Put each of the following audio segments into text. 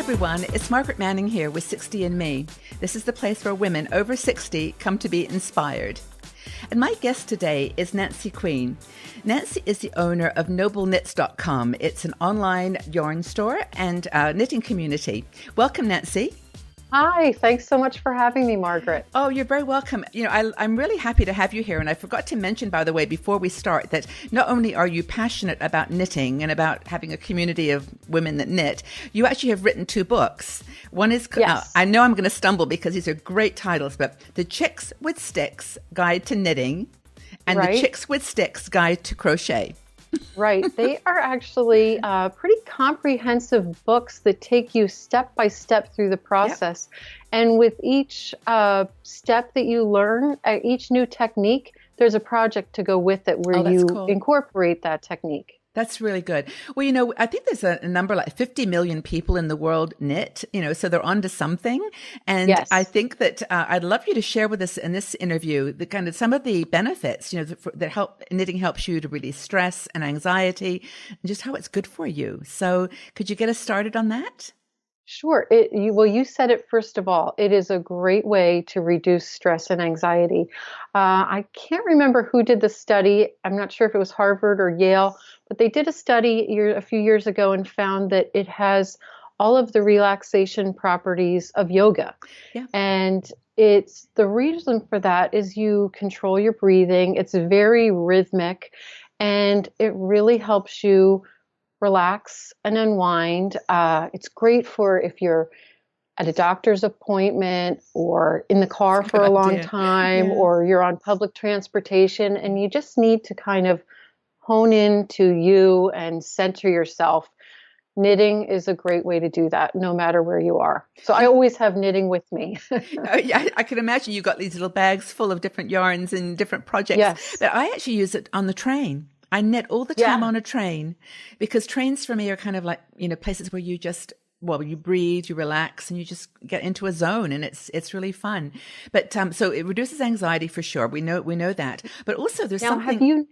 everyone, it's Margaret Manning here with 60 and Me. This is the place where women over 60 come to be inspired. And my guest today is Nancy Queen. Nancy is the owner of nobleknits.com. It's an online yarn store and knitting community. Welcome, Nancy. Hi, thanks so much for having me, Margaret. Oh, you're very welcome. You know, I'm really happy to have you here. And I forgot to mention, by the way, before we start, that not only are you passionate about knitting and about having a community of women that knit, you actually have written 2 books. One is, yes. I know I'm going to stumble because these are great titles, but The Chicks with Sticks Guide to Knitting and Right. The Chicks with Sticks Guide to Crochet. Right. They are actually pretty comprehensive books that take you step by step through the process. Yep. And with each step that you learn, each new technique, there's a project to go with it where you cool. incorporate that technique. That's really good. Well, you know, I think there's a number like 50 million people in the world knit, you know, so they're onto something. And Yes. I think that I'd love you to share with us in this interview the kind of some of the benefits, you know, that help knitting helps you to release stress and anxiety and just how it's good for you. So could you get us started on that? Sure. You said it first of all. It is a great way to reduce stress and anxiety. I can't remember who did the study. I'm not sure if it was Harvard or Yale, but they did a study a few years ago and found that it has all of the relaxation properties of yoga. Yeah. And it's the reason for that is you control your breathing. It's very rhythmic, and it really helps you relax and unwind. It's great for if you're at a doctor's appointment or in the car for a long time, or you're on public transportation and you just need to kind of hone into you and center yourself. Knitting is a great way to do that, no matter where you are. So I always have knitting with me. Yeah, I can imagine you've got these little bags full of different yarns and different projects. Yes. But I actually use it on the train. I knit all the time on a train because trains for me are kind of like, you know, places where you just, well, you breathe, you relax, and you just get into a zone, and it's really fun. But so it reduces anxiety for sure. We know that. But also there's Now, something.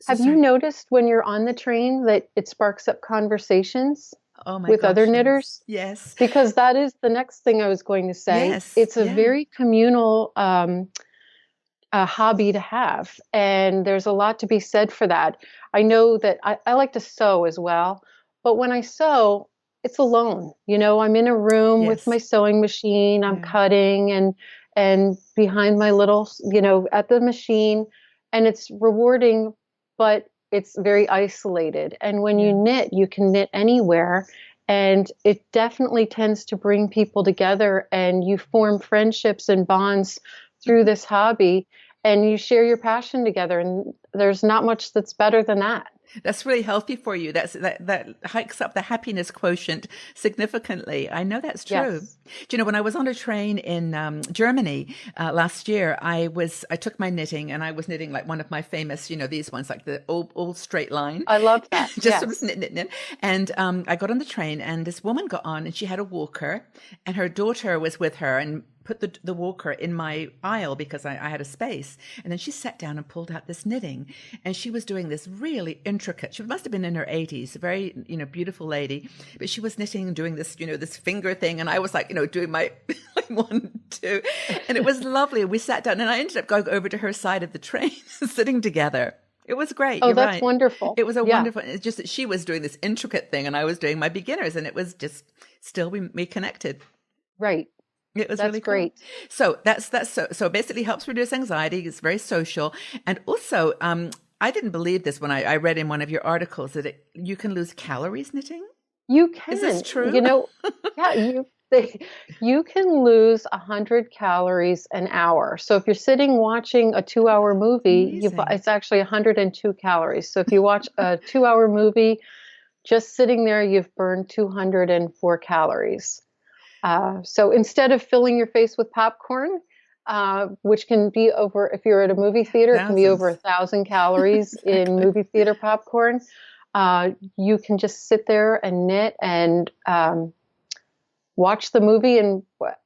have you noticed when you're on the train that it sparks up conversations with other knitters? Yes. Because that is the next thing I was going to say. Yes. It's a very communal a hobby to have. And there's a lot to be said for that. I know that I like to sew as well, but when I sew, it's alone. You know, I'm in a room with my sewing machine, I'm cutting and behind my little, you know, at the machine, and it's rewarding, but it's very isolated. And when you knit, you can knit anywhere. And it definitely tends to bring people together, and you form friendships and bonds through this hobby, and you share your passion together, and there's not much that's better than that. That's really healthy for you. That hikes up the happiness quotient significantly. I know that's true. Yes. Do you know, when I was on a train in Germany last year, I took my knitting and I was knitting like one of my famous, you know, these ones like the old straight line. I love that. Just sort of knit. And I got on the train and this woman got on and she had a walker and her daughter was with her and put the walker in my aisle because I had a space. And then she sat down and pulled out this knitting. And she was doing this really intricate, she must have been in her 80s, a very, you know, beautiful lady. But she was knitting and doing this, you know, this finger thing. And I was like, you know, doing my like 1, 2. And it was lovely. We sat down and I ended up going over to her side of the train, sitting together. It was great. Oh, You're that's right. wonderful. It was wonderful. It's just that she was doing this intricate thing and I was doing my beginners. And it was just still we connected. Right. It was That's really cool. great. So that's so basically helps reduce anxiety. It's very social. And also, I didn't believe this when I read in one of your articles that you can lose calories knitting. You can. Is this true? You know, you can lose 100 calories an hour. So if you're sitting watching a 2-hour movie, it's actually 102 calories. So if you watch a 2-hour movie, just sitting there, you've burned 204 calories. So instead of filling your face with popcorn, which can be over, if you're at a movie theater, it can be over 1,000 calories in movie theater popcorn. You can just sit there and knit and watch the movie and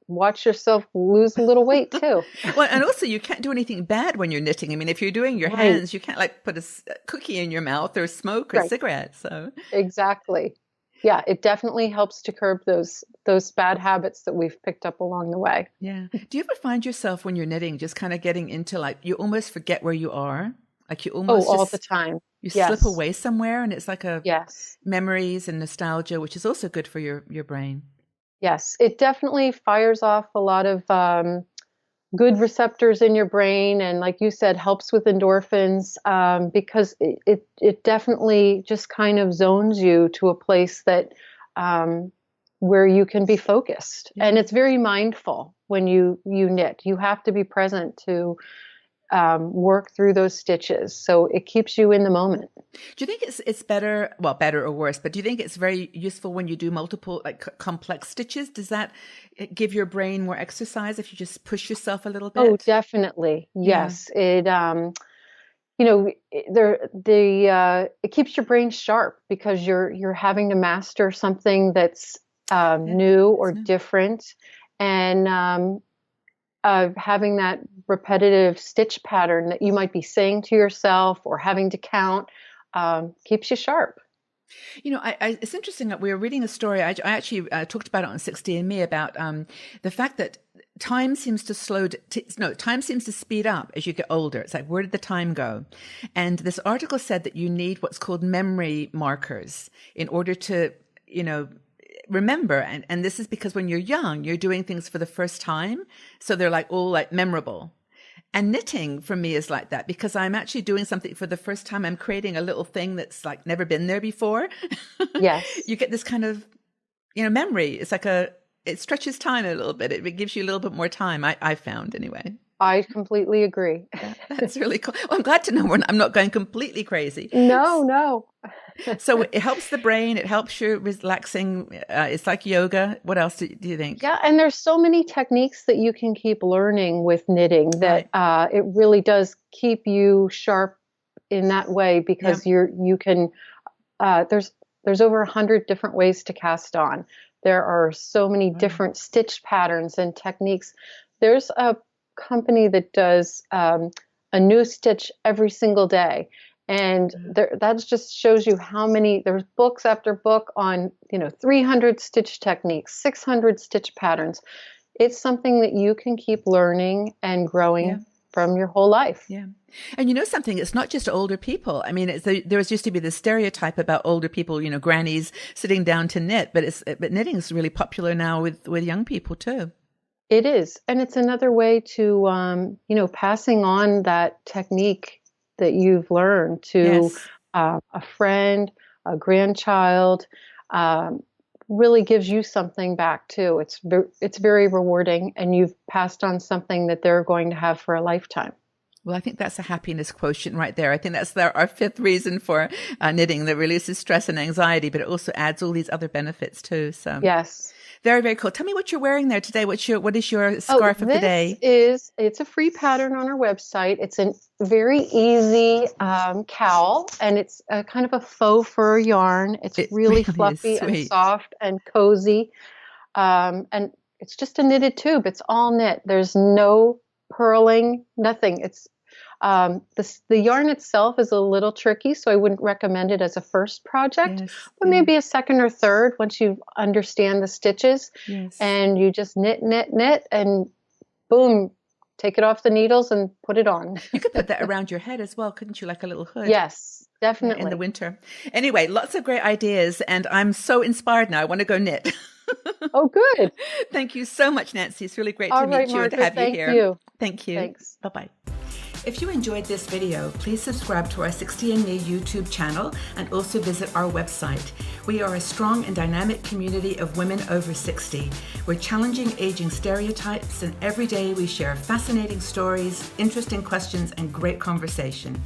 watch yourself lose a little weight too. Well, and also you can't do anything bad when you're knitting. I mean, if you're doing your hands, you can't like put a cookie in your mouth or smoke or cigarette. So exactly. Yeah, it definitely helps to curb those those bad habits that we've picked up along the way. Yeah. Do you ever find yourself when you're knitting just kind of getting into like you almost forget where you are? Like you Oh, almost all the just time. you slip Yes. away somewhere and it's like a Yes. memories and nostalgia, which is also good for your brain. Yes. It definitely fires off a lot of good receptors in your brain, and like you said, helps with endorphins, because it definitely just kind of zones you to a place that where you can be focused. Yeah. And it's very mindful when you knit. You have to be present to work through those stitches, so it keeps you in the moment. Do you think it's better, well, better or worse, but do you think it's very useful when you do multiple like complex stitches? Does that give your brain more exercise if you just push yourself a little Oh, bit? definitely. Yeah. Yes. You know, it keeps your brain sharp because you're having to master something that's Yeah. new or It's new. different, and having that repetitive stitch pattern that you might be saying to yourself or having to count keeps you sharp. You know, it's interesting that we were reading a story. I actually talked about it on 60 and Me about the fact that time seems to time seems to speed up as you get older. It's like, where did the time go? And this article said that you need what's called memory markers in order to, remember. And this is because when you're young, you're doing things for the first time. So they're like all like memorable. And knitting for me is like that because I'm actually doing something for the first time. I'm creating a little thing that's like never been there before. Yes. You get this kind of, memory. It's like it stretches time a little bit. It gives you a little bit more time. I found anyway. I completely agree. That's really cool. Well, I'm glad to know I'm not going completely crazy. No, no. So it helps the brain. It helps you relaxing. It's like yoga. What else do you think? Yeah, and there's so many techniques that you can keep learning with knitting that it really does keep you sharp in that way because you can there's over 100 different ways to cast on. There are so many different stitch patterns and techniques. There's a company that does a new stitch every single day. And that just shows you how many, there's books after book on, 300 stitch techniques, 600 stitch patterns. It's something that you can keep learning and growing from your whole life. Yeah. And you know something, it's not just older people. I mean, there used to be this stereotype about older people, grannies sitting down to knit, but knitting is really popular now with young people too. It is. And it's another way to, passing on that technique that you've learned to a friend, a grandchild, really gives you something back too. It's very rewarding, and you've passed on something that they're going to have for a lifetime. Well, I think that's a happiness quotient right there. I think that's our fifth reason for knitting, that releases stress and anxiety, but it also adds all these other benefits too. So yes. Very, very cool. Tell me what you're wearing there today. What is your scarf of the day? It's a free pattern on our website. It's a very easy cowl, and it's a kind of a faux fur yarn. It's really fluffy and soft and cozy. And it's just a knitted tube. It's all knit. There's no purling, nothing. It's the yarn itself is a little tricky, so I wouldn't recommend it as a first project, but maybe a second or third once you understand the stitches. And you just knit, and boom, take it off the needles and put it on. You could put that around your head as well, couldn't you? Like a little hood. Yes, definitely. In the winter. Anyway, lots of great ideas, and I'm so inspired now. I want to go knit. Oh, good. Thank you so much, Nancy. It's really great to meet you and have you here. Thank you. Thanks. Bye-bye. If you enjoyed this video, please subscribe to our 60andMe YouTube channel and also visit our website. We are a strong and dynamic community of women over 60. We're challenging aging stereotypes, and every day we share fascinating stories, interesting questions, and great conversation.